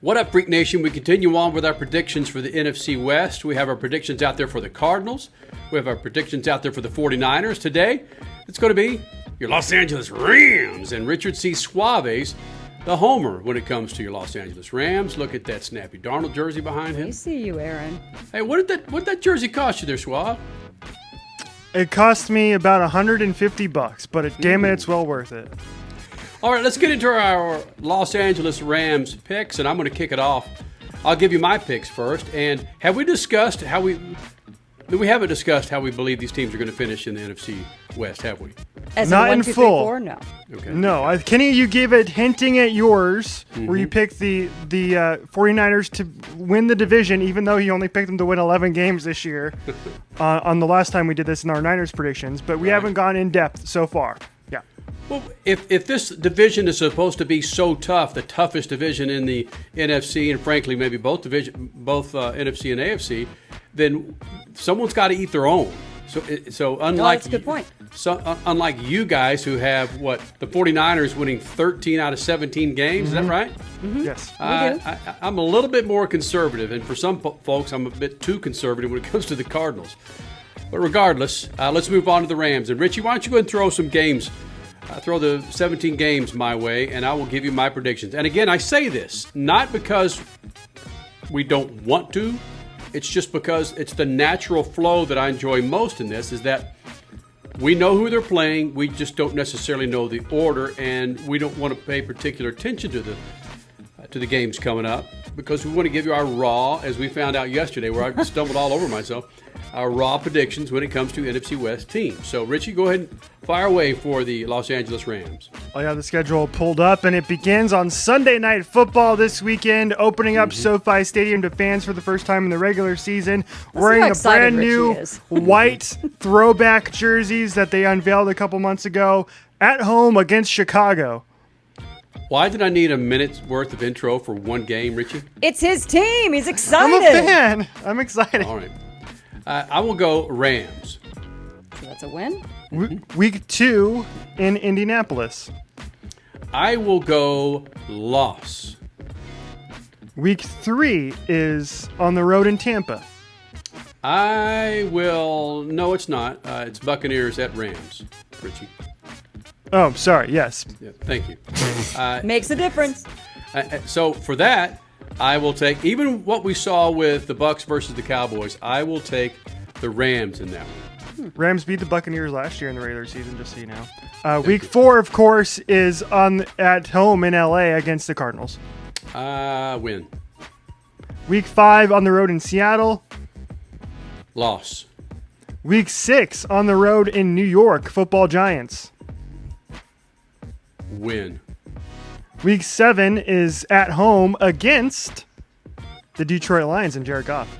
What up, Freak Nation? We continue on with our predictions for the NFC West. We have our predictions out there for the Cardinals. We have our predictions out there for the 49ers. Today, it's going to be your Los Angeles Rams and Richard C. Suave's the homer when it comes to your Los Angeles Rams. Look at that Snappy Darnold jersey behind him. I see you, Aaron. Hey, what did that jersey cost you there, Suave? It cost me about $150, but damn it, it's well worth it. All right, let's get into our Los Angeles Rams picks, and I'm going to kick it off. I'll give you my picks first. And have we discussed how we haven't discussed how we believe these teams are going to finish in the NFC West, have we? As Not in 1, in 2, 3, full. 4? No. Okay. No, Kenny, you gave it hinting at yours, where you picked the 49ers to win the division, even though you only picked them to win 11 games this year on the last time we did this in our Niners predictions. But we haven't gone in depth so far. Yeah. Well, if this division is supposed to be so tough, the toughest division in the NFC, and frankly maybe both NFC and AFC, then someone's got to eat their own. So unlike that's a good point. Unlike you guys who have the 49ers winning 13 out of 17 games, is that right? Mm-hmm. Yes. I'm a little bit more conservative, and for some folks, I'm a bit too conservative when it comes to the Cardinals. But regardless, let's move on to the Rams. And Richie, why don't you go ahead and throw some games? Throw the 17 games my way, and I will give you my predictions. And again, I say this not because we don't want to. It's just because it's the natural flow that I enjoy most in this, is that we know who they're playing. We just don't necessarily know the order, and we don't want to pay particular attention to the games coming up because we want to give you our raw, as we found out yesterday where I stumbled all over myself, our raw predictions when it comes to NFC West teams. So, Richie, go ahead and fire away for the Los Angeles Rams. I got the schedule pulled up, and it begins on Sunday Night Football this weekend, opening up SoFi Stadium to fans for the first time in the regular season, wearing a brand new white throwback jerseys that they unveiled a couple months ago, at home against Chicago. Why did I need a minute's worth of intro for one game, Richie? It's his team. He's excited. I'm a fan. I'm excited. All right. I will go Rams. So that's a win. Week 2 in Indianapolis. I will go loss. Week 3 is on the road in Tampa. No, it's not. It's Buccaneers at Rams, Richie. Oh, sorry. Yes. Yeah, thank you. Makes a difference. So for that, I will take, even what we saw with the Bucs versus the Cowboys, I will take the Rams in that one. Rams beat the Buccaneers last year in the regular season, just so you know. Week 4, of course, is at home in LA against the Cardinals. Win. Week 5 on the road in Seattle. Loss. Week 6 on the road in New York, Football Giants. Win. Week 7 is at home against the Detroit Lions and Jared Goff.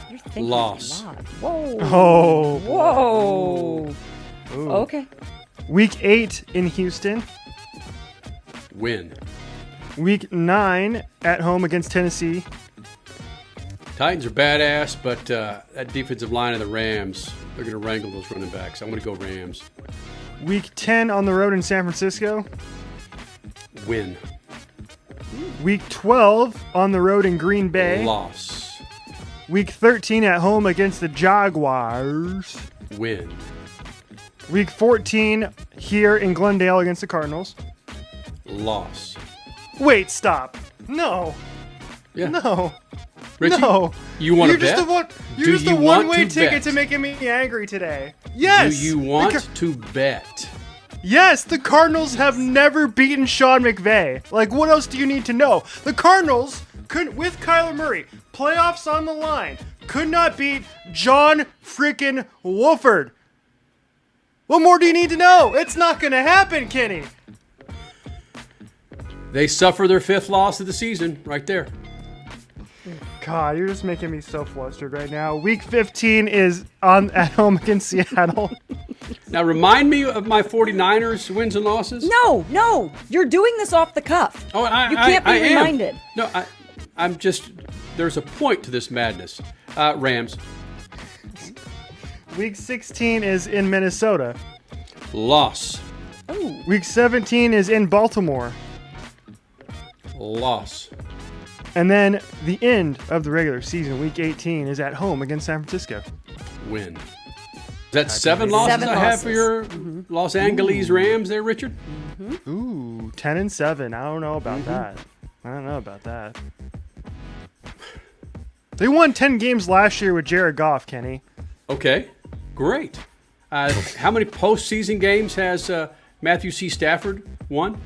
You're thinking Loss. a lot. Whoa. Oh. Whoa. Ooh. Okay. Week 8 in Houston. Win. Week 9 at home against Tennessee. Titans are badass, but that defensive line of the Rams, they're going to wrangle those running backs. I'm going to go Rams. Week 10 on the road in San Francisco. Win. Week 12 on the road in Green Bay. Loss. Week 13 at home against the Jaguars. Win. Week 14 here in Glendale against the Cardinals. Loss. Wait, stop. No. Yeah. No. Richie, no. you want to You're bet? just the one-way ticket to making me angry today. Yes. Do you want to bet? Yes, the Cardinals have never beaten Sean McVay. Like, what else do you need to know? The Cardinals could, with Kyler Murray, playoffs on the line, could not beat John freaking Wolford. What more do you need to know? It's not going to happen, Kenny. They suffer their 5th loss of the season right there. God, you're just making me so flustered right now. Week 15 is at home against Seattle. Now, remind me of my 49ers wins and losses. No. You're doing this off the cuff. Oh, you can't be reminded. No, I'm just, there's a point to this madness. Rams. Week 16 is in Minnesota. Loss. Ooh. Week 17 is in Baltimore. Loss. And then the end of the regular season, Week 18, is at home against San Francisco. Win. Is that 7 losses 7 I have for your Los Angeles Rams there, Richard? Ooh, 10-7. I don't know about that. I don't know about that. They won 10 games last year with Jared Goff, Kenny. Okay, great. How many postseason games has Matthew C. Stafford won?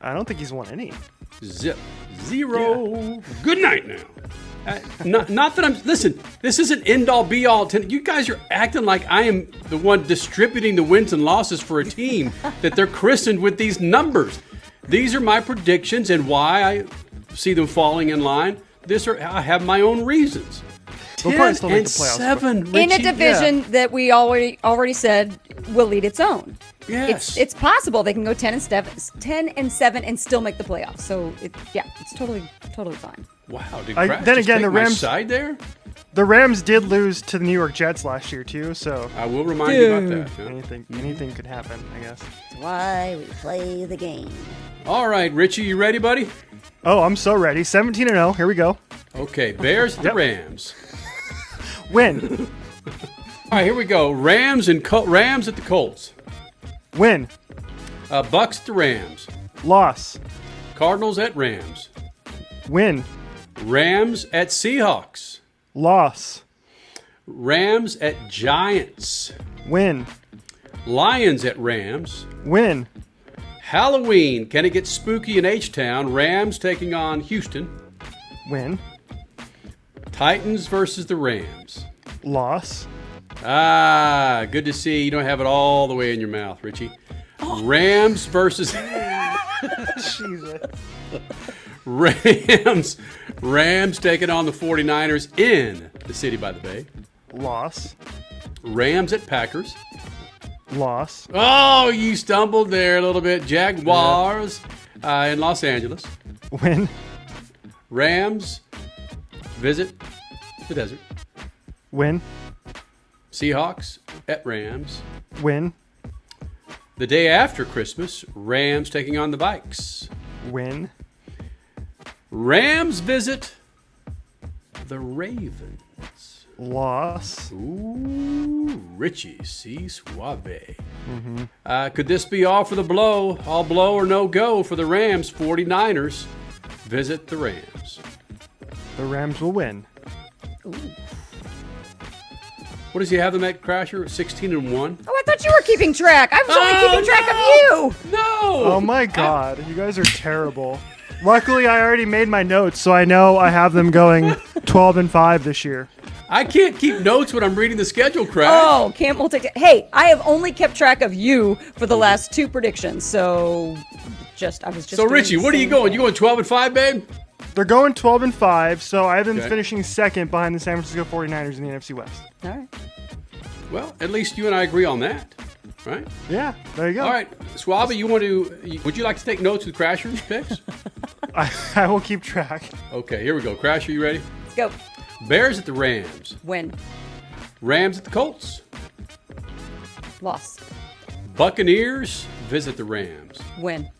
I don't think he's won any. Zip. 0. Good night now. Not that I'm... Listen, this isn't end-all, be-all. You guys are acting like I am the one distributing the wins and losses for a team that they're christened with these numbers. These are my predictions and why I see them falling in line. I have my own reasons. 10-7, Richie. In a division that we already said will lead its own. Yes. It's possible they can go 10-7 and still make the playoffs. So it's totally fine. Wow. Did then just again, take the my Rams side there? The Rams did lose to the New York Jets last year too, so I will remind you about that. Yeah. Anything could happen, I guess. That's why we play the game. All right, Richie, you ready, buddy? Oh, I'm so ready. 17-0. Here we go. Okay, Bears at the Rams. Win. All right, here we go. Rams at the Colts. Win. Bucks at the Rams. Loss. Cardinals at Rams. Win. Rams at Seahawks. Loss. Rams at Giants. Win. Lions at Rams. Win. Halloween. Can it get spooky in H-Town? Rams taking on Houston. Win. Titans versus the Rams. Loss. Good to see you don't have it all the way in your mouth, Richie. Rams versus... Jesus. Rams taking on the 49ers in the City by the Bay. Loss. Rams at Packers. Loss. Oh, you stumbled there a little bit. Jaguars in Los Angeles. Win. Rams visit the desert. Win. Seahawks at Rams. Win. The day after Christmas, Rams taking on the Bikes. Win. Rams visit the Ravens. Loss. Ooh, Richie C. Suave. Could this be all for the blow? All blow or no go for the Rams? 49ers visit the Rams. The Rams will win. Ooh. What does he have them at, Crasher? 16-1? Oh, I thought you were keeping track. I was only keeping track of you. No! Oh my God, you guys are terrible. Luckily, I already made my notes, so I know I have them going 12-5 this year. I can't keep notes when I'm reading the schedule, Crash. Oh, can't multitask. Hey, I have only kept track of you for the last 2 predictions, so I was just. So, Richie, what are you going? You going 12-5, babe? They're going 12-5, so I have them Okay. finishing second behind the San Francisco 49ers in the NFC West. All right. Well, at least you and I agree on that, right? Yeah, there you go. All right, Suave, would you like to take notes with Crasher's picks? I will keep track. Okay, here we go. Crasher, you ready? Let's go. Bears at the Rams. Win. Rams at the Colts. Loss. Buccaneers visit the Rams. Win.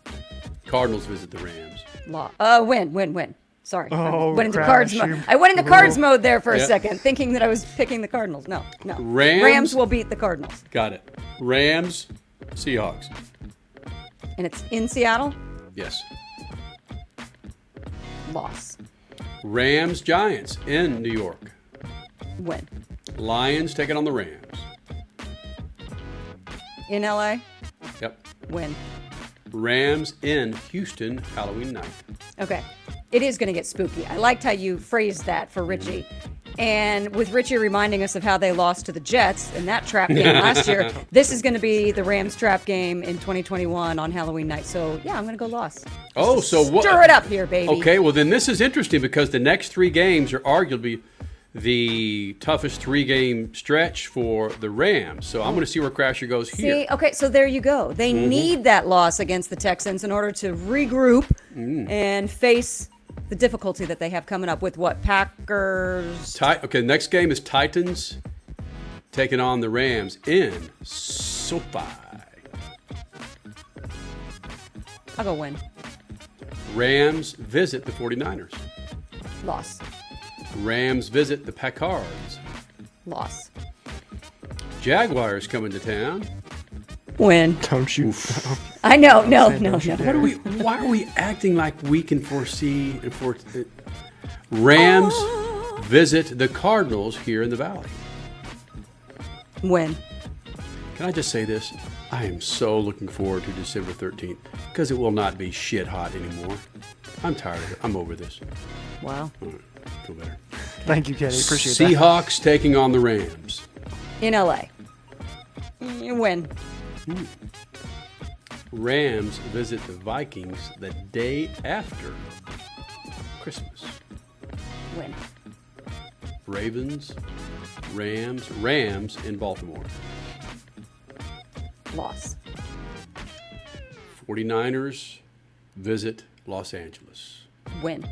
Cardinals visit the Rams. Win. Sorry. Oh, I went into Crash, cards mode. you- I went into cards mode there for a Yeah. second, thinking that I was picking the Cardinals. No. Rams will beat the Cardinals. Got it. Rams, Seahawks. And it's in Seattle? Yes. Loss. Rams, Giants in New York. Win. Lions taking on the Rams. In LA? Yep. Win. Rams in Houston, Halloween night. Okay. It is going to get spooky. I liked how you phrased that for Richie. And with Richie reminding us of how they lost to the Jets in that trap game last year, this is going to be the Rams trap game in 2021 on Halloween night. So, yeah, I'm going to go loss. Oh, so what? Stir it up here, baby. Okay, well, then this is interesting because the next 3 games are arguably the toughest 3-game stretch for the Rams. So I'm going to see where Crasher goes here. See, okay, so there you go. They need that loss against the Texans in order to regroup and face the difficulty that they have coming up with what? Packers? Okay, next game is Titans taking on the Rams in SoFi. I'll go win. Rams visit the 49ers. Loss. Rams visit the Packers. Loss. Jaguars coming to town. Win. Don't you? I know. No. Why are we acting like we can foresee? Rams visit the Cardinals here in the Valley. Win. Can I just say this? I am so looking forward to December 13th because it will not be shit hot anymore. I'm tired of it. I'm over this. Wow. All right, feel better. Thank you, Kenny. Appreciate that. Seahawks taking on the Rams. In LA. You win. Rams visit the Vikings the day after Christmas. Win. Ravens, Rams in Baltimore. Loss. 49ers visit Los Angeles. Win.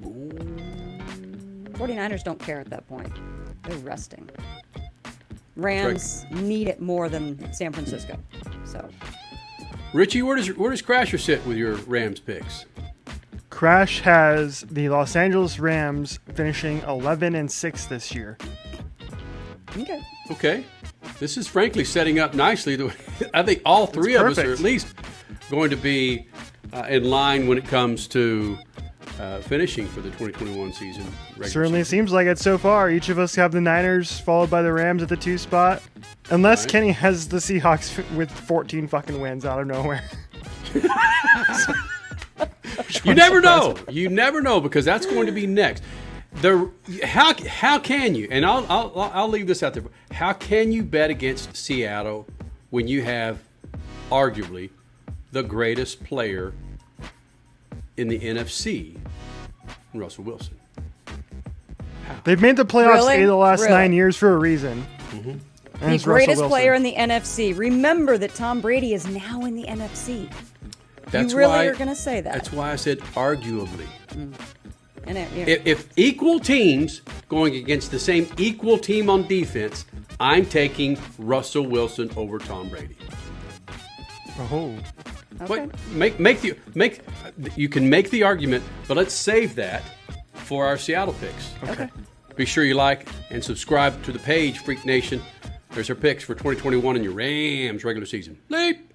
49ers don't care at that point. They're resting. Rams need it more than San Francisco. So, Richie, where does Crasher sit with your Rams picks? Crash has the Los Angeles Rams finishing 11-6 this year. okay. Okay. This is frankly setting up nicely. I think all three of us are at least going to be in line when it comes to finishing for the 2021 season. Certainly seems like it so far. Each of us have the Niners followed by the Rams at the 2 spot. Unless Kenny has the Seahawks with 14 fucking wins out of nowhere. You never know. You never know because that's going to be next. How can you? And I'll leave this out there. How can you bet against Seattle when you have arguably the greatest player in the NFC, Russell Wilson? They've made the playoffs Really? 8 of the last Really? 9 years for a reason. Mm-hmm. And The it's Russell greatest Wilson. player in the NFC. Remember that Tom Brady is now in the NFC. That's you really why, are going to say that. That's why I said arguably. And If equal teams going against the same equal team on defense, I'm taking Russell Wilson over Tom Brady. Oh. okay. But you can make the argument, but let's save that for our Seattle picks. Okay. Be sure you like and subscribe to the page, Freak Nation. There's our picks for 2021 in your Rams regular season. Leap!